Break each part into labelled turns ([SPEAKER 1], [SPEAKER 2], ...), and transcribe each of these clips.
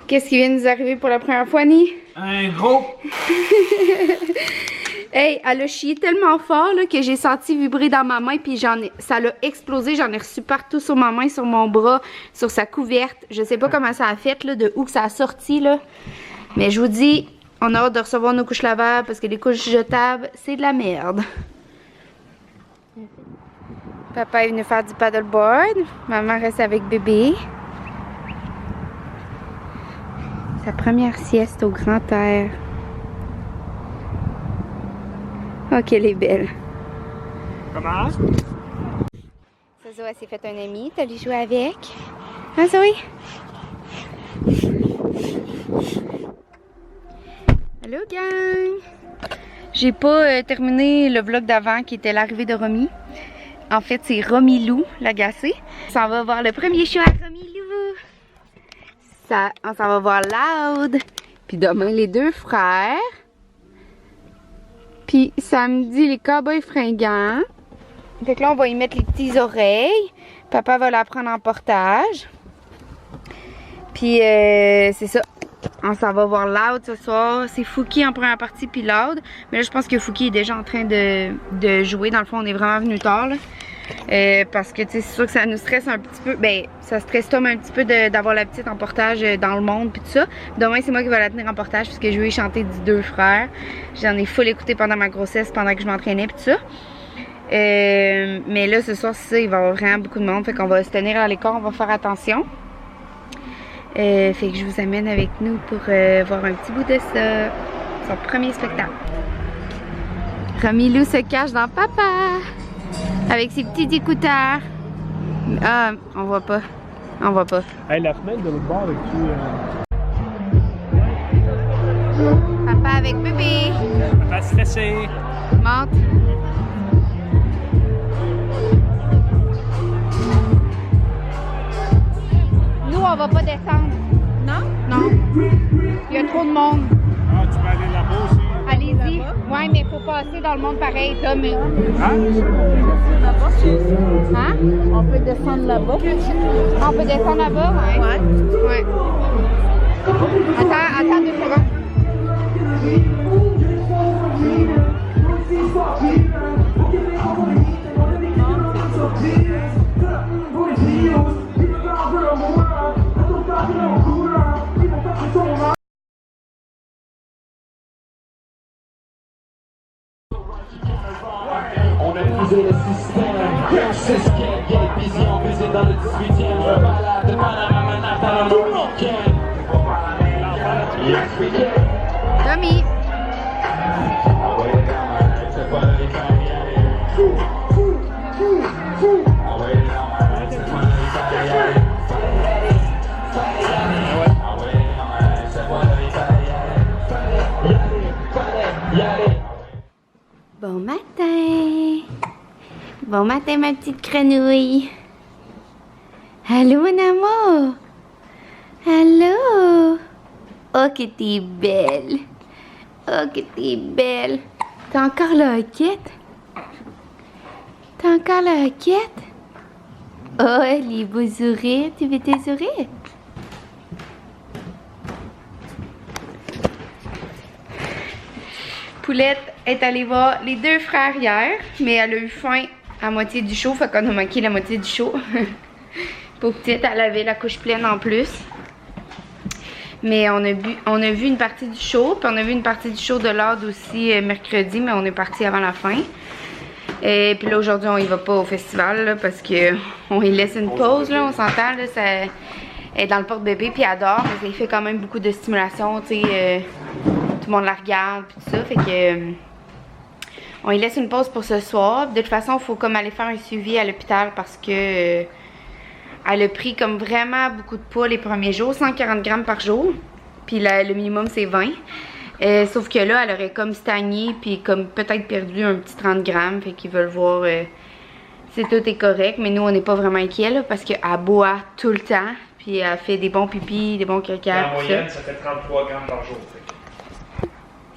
[SPEAKER 1] Qu'est-ce qui vient de nous arriver pour la première fois, Annie?
[SPEAKER 2] Un gros!
[SPEAKER 1] Hey, elle a chié tellement fort là, que j'ai senti vibrer dans ma main, puis ça l'a explosé. J'en ai reçu partout sur ma main, sur mon bras, sur sa couverte. Je sais pas comment ça a fait, là, de où que ça a sorti, là. Mais je vous dis, on a hâte de recevoir nos couches lavables parce que les couches jetables, c'est de la merde. Papa est venu faire du paddleboard. Maman reste avec bébé. Sa première sieste au grand air. Oh, qu'elle est belle.
[SPEAKER 2] Comment?
[SPEAKER 1] Ça, Zoé s'est fait un ami. T'as allé jouer avec? Hein, Zoé? Allô, gang! J'ai pas terminé le vlog d'avant qui était l'arrivée de Romy. En fait, c'est Romy Lou, l'agacée. On s'en va voir le premier show à Romy Lou. On s'en va voir Loud. Puis demain, les deux frères. Puis samedi, les cowboys fringants. Fait que là, on va y mettre les petites oreilles. Papa va la prendre en portage. Puis c'est ça. On s'en va voir Loud ce soir. C'est Fouki en première partie, puis Loud. Mais là, je pense que Fouki est déjà en train de jouer. Dans le fond, on est vraiment venu tard, là. Parce que, tu sais, c'est sûr que ça nous stresse un petit peu. Ben, ça stresse Tom un petit peu d'avoir la petite en portage dans le monde, puis tout ça. Demain, c'est moi qui vais la tenir en portage, puisque je vais chanter du deux frères. J'en ai full écouté pendant ma grossesse, pendant que je m'entraînais, puis tout ça. Mais là, ce soir, c'est ça, il va y avoir vraiment beaucoup de monde. Fait qu'on va se tenir à l'écart, on va faire attention. Fait que je vous amène avec nous pour voir un petit bout de ça. Son premier spectacle. Romy Lou se cache dans papa. Avec ses petits écouteurs. Ah, on voit pas. On voit pas.
[SPEAKER 2] Hey, la fenêtre de l'autre bord avec tout.
[SPEAKER 1] Papa avec bébé.
[SPEAKER 2] Papa stressé.
[SPEAKER 1] Monte. Nous, on va pas descendre. Non? Non. Il y a trop de monde.
[SPEAKER 2] Ah, tu peux aller là-bas aussi.
[SPEAKER 1] Allez-y. Ouais, mais faut passer dans le monde pareil, Tom.
[SPEAKER 2] Hein?
[SPEAKER 1] Hein?
[SPEAKER 3] On peut descendre là-bas.
[SPEAKER 1] On peut descendre là-bas, ouais. Ouais. Attends 2 secondes.
[SPEAKER 4] On a brisé le système, c'est ce qu'elle est busy, on busy dans le 18e. Je balade de Panama, Manhattan, le week-end. Yes, we can.
[SPEAKER 1] Tommy. Bon matin. Bon matin, ma petite grenouille. Allô, mon amour. Allô. Oh, que t'es belle. Oh, que t'es belle. T'as encore la hoquette? T'as encore la hoquette? Oh, les beaux sourires. Tu veux tes sourires? Poulette est allée voir les deux frères hier, mais elle a eu faim à moitié du show, fait qu'on a manqué la moitié du show. Pour petite, elle avait la couche pleine en plus. Mais on a vu une partie du show, puis on a vu une partie du show de Loud aussi mercredi, mais on est parti avant la fin. Et puis là, aujourd'hui, on y va pas au festival, là, parce que on y laisse une pause, là, on s'entend, là, ça est dans le porte-bébé, puis elle adore, mais ça fait quand même beaucoup de stimulation, tu sais, tout le monde la regarde, puis tout ça, fait que on y laisse une pause pour ce soir. De toute façon, il faut comme aller faire un suivi à l'hôpital parce que elle a pris comme vraiment beaucoup de poids les premiers jours, 140 grammes par jour, puis le minimum c'est 20. Sauf que là, elle aurait comme stagné, puis comme peut-être perdu un petit 30 grammes, fait qu'ils veulent voir si tout est correct. Mais nous, on n'est pas vraiment inquiets, là, parce qu'elle boit tout le temps, puis elle fait des bons pipis, des bons caca.
[SPEAKER 2] En moyenne, ça fait 33 grammes par jour.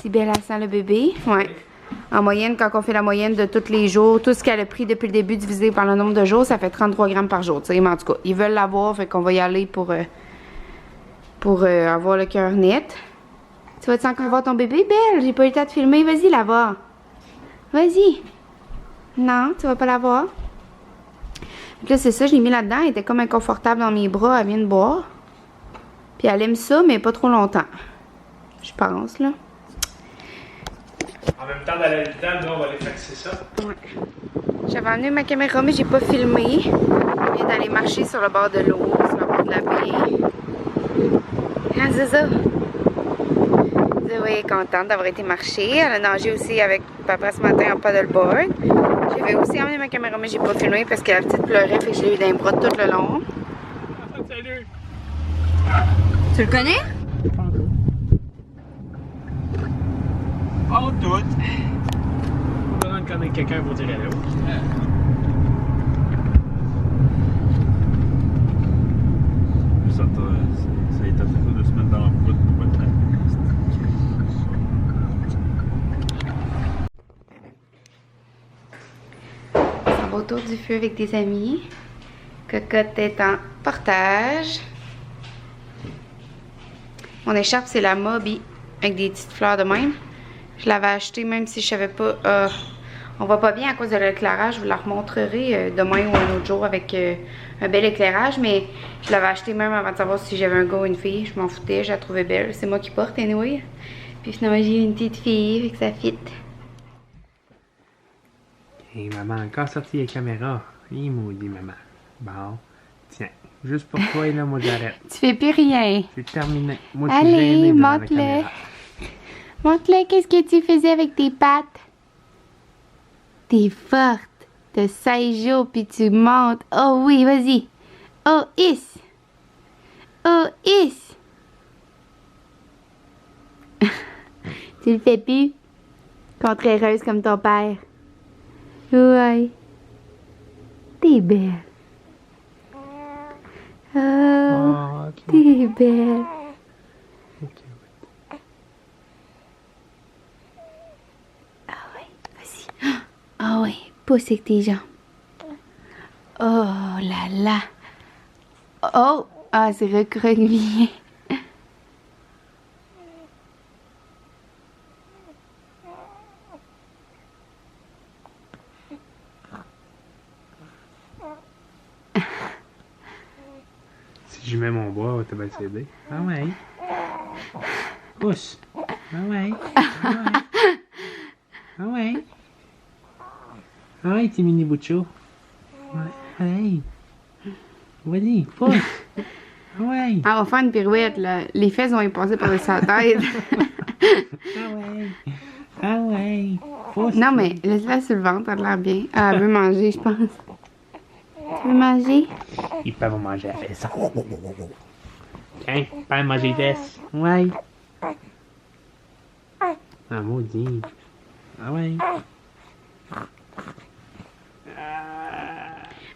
[SPEAKER 1] Si belle elle sent le bébé, ouais. En moyenne, quand on fait la moyenne de tous les jours, tout ce qu'elle a pris depuis le début divisé par le nombre de jours, ça fait 33 grammes par jour. T'sais. Mais en tout cas, ils veulent l'avoir, fait qu'on va y aller pour pour avoir le cœur net. Tu vas-tu encore voir ton bébé, Belle? J'ai pas eu le temps de filmer. Vas-y la voir. Vas-y. Non, tu vas pas la voir. Donc là, c'est ça, je l'ai mis là-dedans. Elle était comme inconfortable dans mes bras. Elle vient de boire. Puis elle aime ça, mais pas trop longtemps. Je pense, là.
[SPEAKER 2] En même temps, d'aller dedans, nous, on va aller faxer ça.
[SPEAKER 1] Ouais. J'avais emmené ma caméra, mais j'ai pas filmé. Je viens d'aller marcher sur le bord de l'eau, sur le bord de la baie. Ah, c'est ça. Zoé est contente d'avoir été marcher. Elle a nagé aussi avec papa ce matin en paddleboard. J'avais aussi emmené ma caméra, mais j'ai pas filmé parce que la petite pleurait, fait que je l'ai eu dans les bras tout le long.
[SPEAKER 2] Salut!
[SPEAKER 1] Tu le connais?
[SPEAKER 2] Pas tout. On va connaître quelqu'un pour dire allô. Ça a été fait 2 semaines dans la route.
[SPEAKER 1] On va autour du feu avec des amis. Cocotte est en portage. Mon écharpe, c'est la Moby avec des petites fleurs de même. Je l'avais achetée même si je savais pas. On voit pas bien à cause de l'éclairage. Je vous la remontrerai demain ou un autre jour avec un bel éclairage. Mais je l'avais achetée même avant de savoir si j'avais un gars ou une fille. Je m'en foutais, je la trouvais belle. C'est moi qui porte, anyway. Puis finalement, j'ai une petite fille, fait que ça fit.
[SPEAKER 3] Hey maman, encore sorti les caméras. Hé maudit maman. Bon, tiens, juste pour toi et là, moi j'arrête.
[SPEAKER 1] Tu fais plus rien.
[SPEAKER 3] C'est terminé. Moi je suis
[SPEAKER 1] Allez,
[SPEAKER 3] gêné devant la
[SPEAKER 1] montre-le.
[SPEAKER 3] caméra.
[SPEAKER 1] Montre-le, qu'est-ce que tu faisais avec tes pattes? T'es forte. T'as 16 jours, puis tu montes. Oh oui, vas-y. Oh, is. Oh, is. Tu le fais plus? Contréreuse comme ton père. Ouais. T'es belle. Oh,
[SPEAKER 3] Oh, ok.
[SPEAKER 1] t'es belle.
[SPEAKER 3] Ok.
[SPEAKER 1] Vas-y. Ah oui, pousse avec tes jambes. Oh là là. Oh, ah, c'est recroquevillé.
[SPEAKER 3] Si je mets mon bras, tu vas s'aider. Ah ouais. Pousse. Ah ouais. Ah ouais. Ah ouais. Ah ouais, petit mini bout de chou. Ouais. Allez. Vas-y, pousse. Ah ouais.
[SPEAKER 1] Ah, on va faire une pirouette, là. Les fesses vont y passer par-dessus sa tête.
[SPEAKER 3] Ah ouais. Ah ouais. Pousse.
[SPEAKER 1] Non, mais laisse-la sur le ventre, elle a l'air bien. Ah, elle veut manger, je pense. Tu veux manger?
[SPEAKER 3] Ils peuvent manger la fesse. Tiens, pas manger des fesses. Ouais. Ah, maudit. Ah ouais.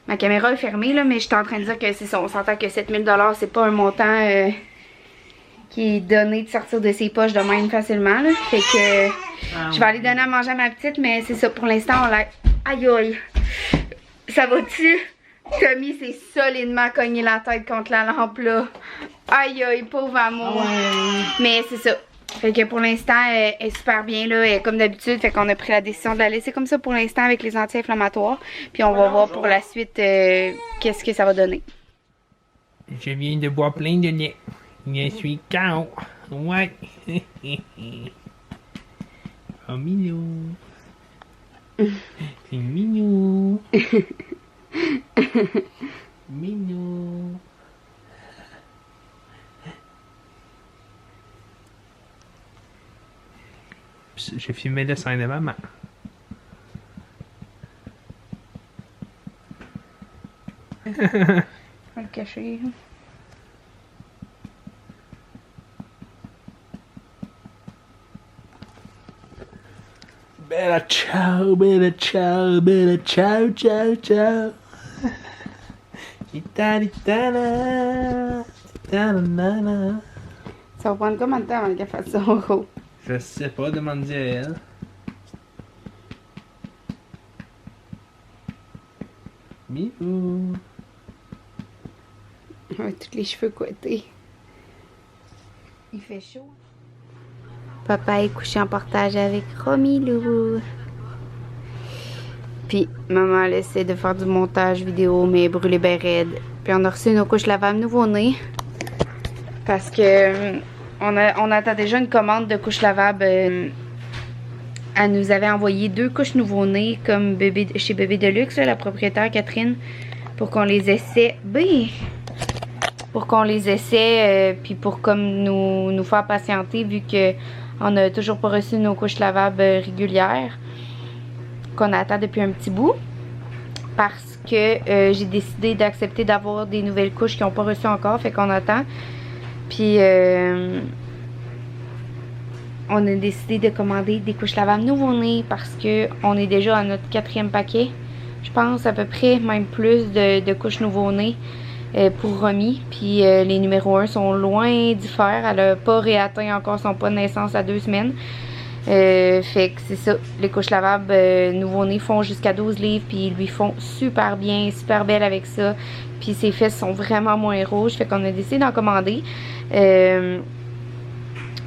[SPEAKER 1] Ma caméra est fermée, là, mais je suis en train de dire que c'est ça. On s'entend que 7000 $, c'est pas un montant qui est donné de sortir de ses poches de même facilement, là. Fait que je vais aller donner à manger à ma petite, mais c'est ça. Pour l'instant, on l'a... Aïe, aïe. Ça va-tu? Tommy s'est solidement cogné la tête contre la lampe, là. Aïe, aïe, pauvre amour. Mais c'est ça. Fait que pour l'instant, elle est super bien, là. Elle est comme d'habitude. Fait qu'on a pris la décision de la laisser comme ça pour l'instant avec les anti-inflammatoires. Puis on va voir pour la suite qu'est-ce que ça va donner.
[SPEAKER 3] Je viens de boire plein de lait. Je suis KO. Ouais. Oh, mignon. C'est mignon. Mignon. J'ai filmé le sein de maman.
[SPEAKER 1] Je vais le cacher.
[SPEAKER 3] Bella ciao, bella ciao, bella ciao, ciao, ciao. Titana, titana.
[SPEAKER 1] Ça va prendre combien de temps avant qu'elle fasse son rôle?
[SPEAKER 3] Je sais pas, demande-y à elle. Bisous.
[SPEAKER 1] Avec tous les cheveux coiffés. Il fait chaud. Papa est couché en partage avec Romilou. Puis maman elle essaie de faire du montage vidéo mais brûlée bien raide. Puis on a reçu nos couches lavables nouveau-nés. Parce que on attend déjà une commande de couches lavables. Elle nous avait envoyé 2 couches nouveau-nés comme chez Bébé Deluxe, là, la propriétaire Catherine, pour qu'on les essaie. Pour qu'on les essaie, puis pour comme nous faire patienter vu que on n'a toujours pas reçu nos couches lavables régulières qu'on attend depuis un petit bout. Parce que j'ai décidé d'accepter d'avoir des nouvelles couches qui n'ont pas reçu encore, fait qu'on attend. Puis on a décidé de commander des couches lavables nouveau-nés parce que on est déjà à notre 4e paquet. Je pense à peu près, même plus de couches nouveau-nés pour Romy. Puis les numéros 1 sont loin d'y faire. Elle n'a pas réatteint encore son poids de naissance à 2 semaines. Fait que c'est ça. Les couches lavables nouveau-nés font jusqu'à 12 livres. Puis ils lui font super bien, super belle avec ça. Puis ses fesses sont vraiment moins rouges. Fait qu'on a décidé d'en commander.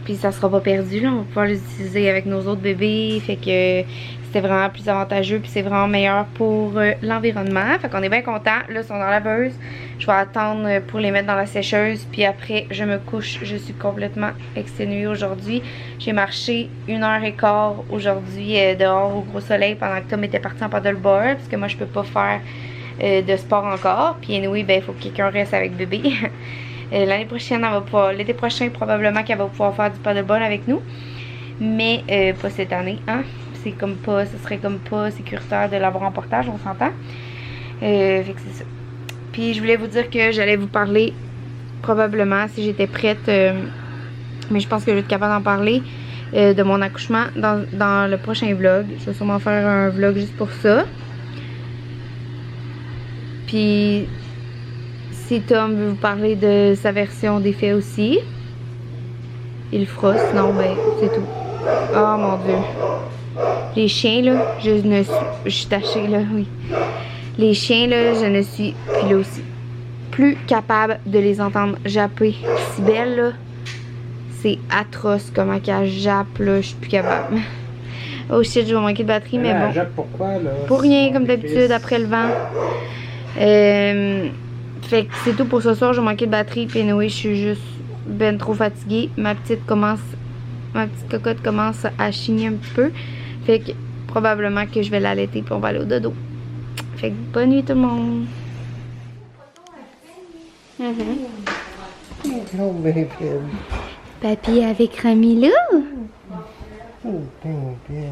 [SPEAKER 1] Puis ça sera pas perdu, là. On va pouvoir les utiliser avec nos autres bébés. Fait que c'était vraiment plus avantageux. Puis c'est vraiment meilleur pour l'environnement. Fait qu'on est bien contents. Là, ils sont dans la laveuse. Je vais attendre pour les mettre dans la sécheuse. Puis après, je me couche. Je suis complètement exténuée aujourd'hui. J'ai marché 1h15 aujourd'hui dehors au gros soleil pendant que Tom était parti en paddleboard. Parce que moi, je peux pas faire de sport encore. Puis anyway, ben, il faut que quelqu'un reste avec bébé. L'année prochaine, elle va pouvoir, l'été prochain, probablement qu'elle va pouvoir faire du paddleboard avec nous. Mais pas cette année, hein. C'est comme pas, ce serait comme pas sécuritaire de l'avoir en portage, on s'entend. Fait que c'est ça. Puis je voulais vous dire que j'allais vous parler, probablement, si j'étais prête, mais je pense que je vais être capable d'en parler, de mon accouchement dans le prochain vlog. Je vais sûrement faire un vlog juste pour ça. Puis si Tom veut vous parler de sa version des faits aussi, il le fera, sinon ben c'est tout. Oh mon dieu. Les chiens là, je suis tachée là, oui. Les chiens là, je ne suis puis là aussi plus capable de les entendre japper. Si belle là, c'est atroce comment qu'elle jappe là, je suis plus capable. Oh shit, je vais manquer de batterie, mais bon.
[SPEAKER 3] Jappe pourquoi là?
[SPEAKER 1] Pour rien comme d'habitude après le vent. Fait que c'est tout pour ce soir, j'ai manqué de batterie, puis anyway, je suis juste ben trop fatiguée. Ma petite cocotte commence à chigner un petit peu. Fait que probablement que je vais l'allaiter puis on va aller au dodo. Fait que bonne nuit tout le monde.
[SPEAKER 3] Oh baby.
[SPEAKER 1] Papy avec Romilou.
[SPEAKER 3] Oh baby.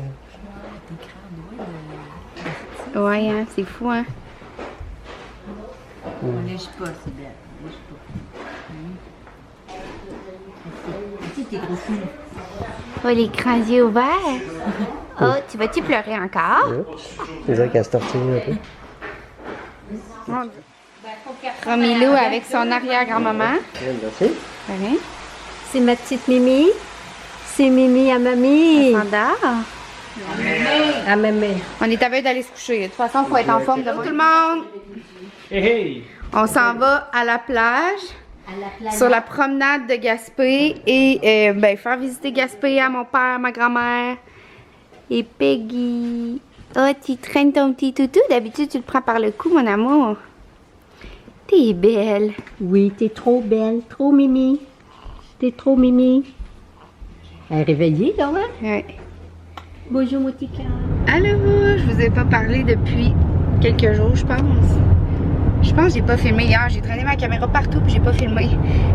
[SPEAKER 1] Ouais, hein, c'est fou, hein.
[SPEAKER 5] On lèche pas, c'est bien. On lèche pas. Petit, t'es gros fou.
[SPEAKER 1] Oh, les grands yeux ouverts. Oh, tu vas-tu pleurer encore?
[SPEAKER 3] C'est ça qu'elle se tortille un peu.
[SPEAKER 1] Romilou avec son arrière-grand-maman.
[SPEAKER 3] Merci.
[SPEAKER 1] Ouais.
[SPEAKER 5] C'est ma petite Mimi. C'est Mimi à mamie.
[SPEAKER 1] Elle s'endort.
[SPEAKER 5] À mamie.
[SPEAKER 1] On est à veille d'aller se coucher. De toute façon, il faut être en forme demain. Tout le monde,
[SPEAKER 2] Hey, hey!
[SPEAKER 1] on s'en va à la plage. Sur la promenade de Gaspé et ben, faire visiter Gaspé à mon père, ma grand-mère et Peggy. Oh, tu traînes ton petit toutou. D'habitude, tu le prends par le cou, mon amour. T'es belle.
[SPEAKER 5] Oui, t'es trop belle. Trop Mimi. T'es trop Mimi. Elle est réveillée, là, hein?
[SPEAKER 1] Ouais.
[SPEAKER 5] Bonjour, mon petit cœur.
[SPEAKER 1] Allô, je vous ai pas parlé depuis quelques jours, je pense. Je pense que j'ai pas filmé hier. J'ai traîné ma caméra partout puis j'ai pas filmé.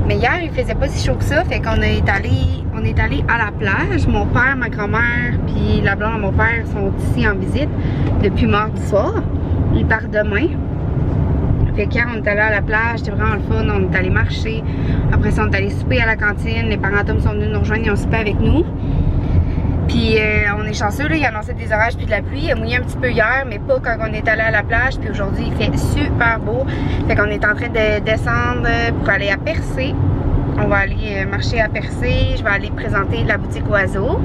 [SPEAKER 1] Mais hier, il faisait pas si chaud que ça. Fait qu'on est allé à la plage. Mon père, ma grand-mère puis la blonde de mon père sont ici en visite depuis mardi soir. Ils partent demain. Fait qu'hier, on est allé à la plage. C'était vraiment le fun. On est allé marcher. Après ça, on est allé souper à la cantine. Les parents Tom sont venus nous rejoindre et ont soupé avec nous. Puis on est chanceux, là, il annonçait des orages puis de la pluie. Il a mouillé un petit peu hier, mais pas quand on est allé à la plage. Puis aujourd'hui, il fait super beau. Fait qu'on est en train de descendre pour aller à Percé. On va aller marcher à Percé. Je vais aller présenter la boutique Oiseau.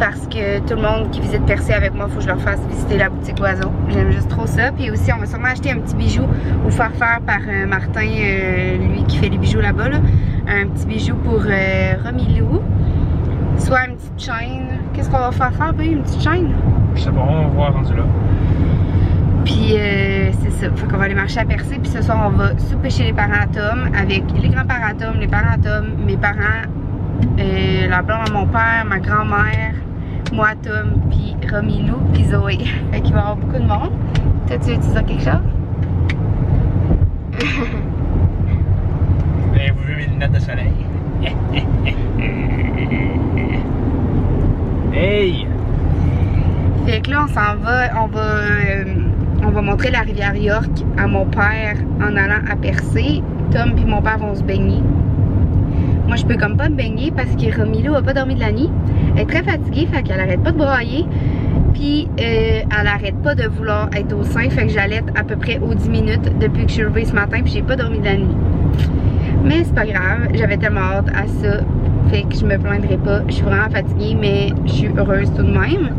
[SPEAKER 1] Parce que tout le monde qui visite Percé avec moi, il faut que je leur fasse visiter la boutique Oiseau. J'aime juste trop ça. Puis aussi, on va sûrement acheter un petit bijou ou faire par Martin, lui qui fait les bijoux là-bas, là. un petit bijou pour Romilou. Soit une petite chaîne. Qu'est-ce qu'on va faire, babe? Une petite chaîne?
[SPEAKER 2] Je sais pas, on va voir rendu là.
[SPEAKER 1] Puis c'est ça. Fait qu'on va aller marcher à Percé. Puis ce soir, on va souper chez les parents à Tom avec les grands-parents à Tom, les parents à Tom, mes parents, la blonde à mon père, ma grand-mère, moi, Tom, puis Romilou, puis Zoé. Fait qu'il va y avoir beaucoup de monde. Toi, tu veux dire quelque chose?
[SPEAKER 2] Avez-vous vu mes lunettes de soleil? Hey!
[SPEAKER 1] Fait que là, on s'en va, on va montrer la rivière York à mon père en allant à Percé. Tom puis mon père vont se baigner. Moi, je peux comme pas me baigner parce que Romilou a pas dormi de la nuit. Elle est très fatiguée, fait qu'elle arrête pas de brailler. Puis, elle arrête pas de vouloir être au sein, fait que j'allaite à peu près aux 10 minutes depuis que je suis levée ce matin, puis j'ai pas dormi de la nuit. Mais c'est pas grave, j'avais tellement hâte à ça, fait que je me plaindrai pas. Je suis vraiment fatiguée, mais je suis heureuse tout de même.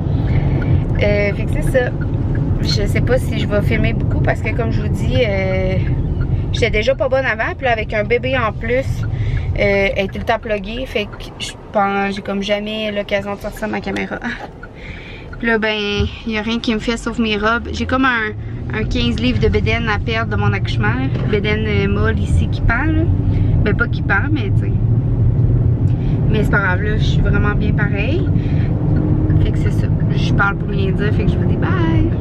[SPEAKER 1] Fait que c'est ça. Je sais pas si je vais filmer beaucoup parce que, comme je vous dis, j'étais déjà pas bonne avant, puis là, avec un bébé en plus, elle est tout le temps pluguée, fait que je pense j'ai comme jamais l'occasion de sortir ma caméra. Puis là, ben, il y a rien qui me fait sauf mes robes. J'ai comme un 15 livres de bédaine à perdre de mon accouchement. Bédaine molle ici qui pend, là. Ben, pas qui pend, mais tu sais. Mais c'est pas grave, là, je suis vraiment bien pareil. Fait que c'est ça. Je parle pour rien dire, fait que je vous dis bye!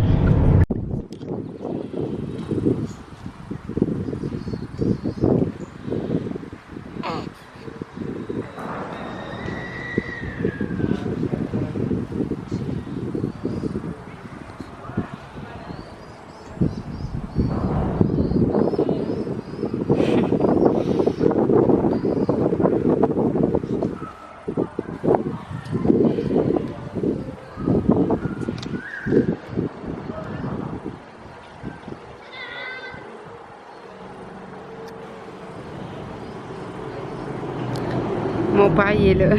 [SPEAKER 1] Mon père, il est là.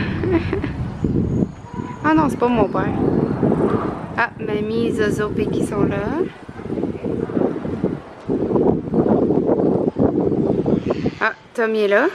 [SPEAKER 1] Ah non, c'est pas mon père. Ah, mamie, Zozo, Peggy sont là. Ah, Tom il est là.